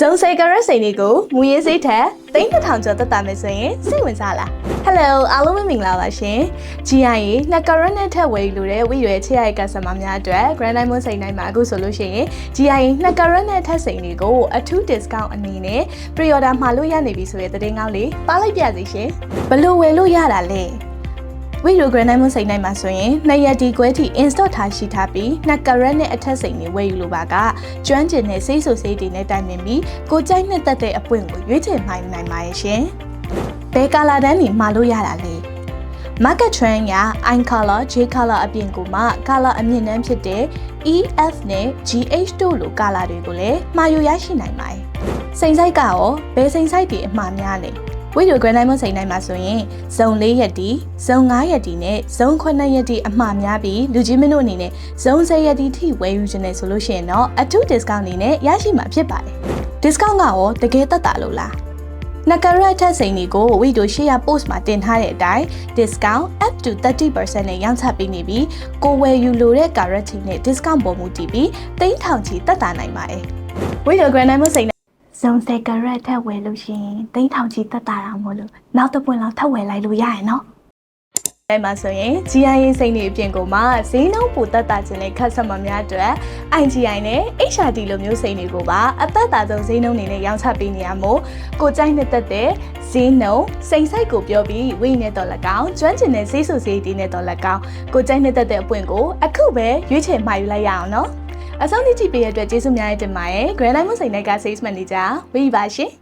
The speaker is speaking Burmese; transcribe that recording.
ဇုံစိတ်ကရက်စိန်တွေကိုမူရေးစိတ်ထက်သိန်းတစ်ထောင်ကျော်တက်တာမယ်ဆိုရင်စိတ်ဝင်စားလား Hello အားလုံးမင်္ဂလာပါရှင်ကြီးရရင်နှစ်ကရက်နဲ့ထက်ဝယ်လို့တဲ့ဝိရွယ်ချစ်ရတဲ့ customer များအတွက် Grand Diamond စိန်တိုင်းမှာအခုဆိုလို့ရှိရင်ကြီးရရင်နှစ်ကရက်နဲ့ထက်စိန်တွေကိုအထူး discount အနေနဲ့ pre-order မှာလို့ရနေပြီဆိုတဲ့သတင်းကောင်းလေးပါလိုက်ပြစီရှင်ဘလို့ဝယ်လို့ရတာလဲဝီရို Grand Diamond စိန်တိုင်းမှာဆိုရင်2ရက်ဒီကွဲထိ install ထားရှိထားပြီး2 carat နဲ့အထက်စိန်တွေဝယ်ယူလိုပါကကျွမ်းကျင်တဲ့စိတ်ဆူစိတ်တွေနဲ့တိုင်ပင်ပြီးကိုကြိုက်နှစ်သက်တဲ့အပွင့်ကိုရွေးချယ်နိုင်ပါရဲ့ရှင်။ဘယ် color တန်းတွေမှာလို့ရတာလဲ။ Market trend က I color, J color အပြင်ကိုမှ color အမြင့်တန်းဖြစ်တဲ့ EF နဲ့ GH တို့လို color တွေကိုလည်းမှာယူရရှိနိုင်ပါတယ်။စိန်ဆိုင်ကရောဘယ်စိန်ဆိုင်တွေအမှားများလဲ။ဝီဒီယို Grand Diamond စိန်တိုင်းမှာဆိုရင်ဇုံ4ရက်တီဇုံ5ရက်တီနဲ့ဇုံ9ရက်တီအမှားများပြီးလူကြီးမင်းတို့အနေနဲ့ဇုံ10ရက်တီထိဝယ်ယူခြင်းနဲ့ဆိုလို့ရှိရင်တော့အထူး discount အနေနဲ့ရရှိမှာဖြစ်ပါတယ် discount ကရောတကယ်သက်သာလို့လားနကရက်ထက်စိန်တွေကိုဝီဒီယိုshare post မှာတင်ထားတဲ့အတိုင်း discount up to 30% နဲ့ရောင်းချပေးနေပြီးကိုဝယ်ယူလိုတဲ့ carat နဲ့ discount ပေါ်မူတည်ပြီးသိန်းထောင်ချီသက်သာနိုင်ပါတယ်ဝီဒီယို Grand Diamond စိန်ဇုံ10 carat ထက်ဝယ်လို့ရှိရင်သိန်းထောင်ချီသက်သာတာမို့လို့နောက်တစ်ပွင့်လောက်ထပ်ဝယ်လိုက်လို့ရရနော်အဲမှာဆိုရင် GIA စိန်တွေအပြင်ကိုမှဈေးနှုန်းပိုသက်သာခြင်းနဲ့ customer များအတွက် IGI နဲ့ HRD လိုမျိုးစိန်တွေကိုပါအသက်သာဆုံးဈေးနှုန်းတွေနဲ့ရောင်းချပေးနေရမို့ကိုကြိုက်နှစ်သက်တဲ့ဈေးနှုန်းစိန်ဆိုင်ကိုပြောပြီးဝိနဲ့တော့၎င်းကျွမ်းကျင်တဲ့ဈေးဆူဈေးတီးနဲ့တော့၎င်းကိုကြိုက်နှစ်သက်တဲ့အပွင့်ကိုအခုပဲရွေးချယ်မှာယူလိုက်ရအောင်နော်အဆုံးထိကြည့်ပေးရတဲ့အတွက်ကျေးဇူးများတင်ပါတယ် Grand Diamond စိန်တွေက Sales Manager ဝေးပါရှင်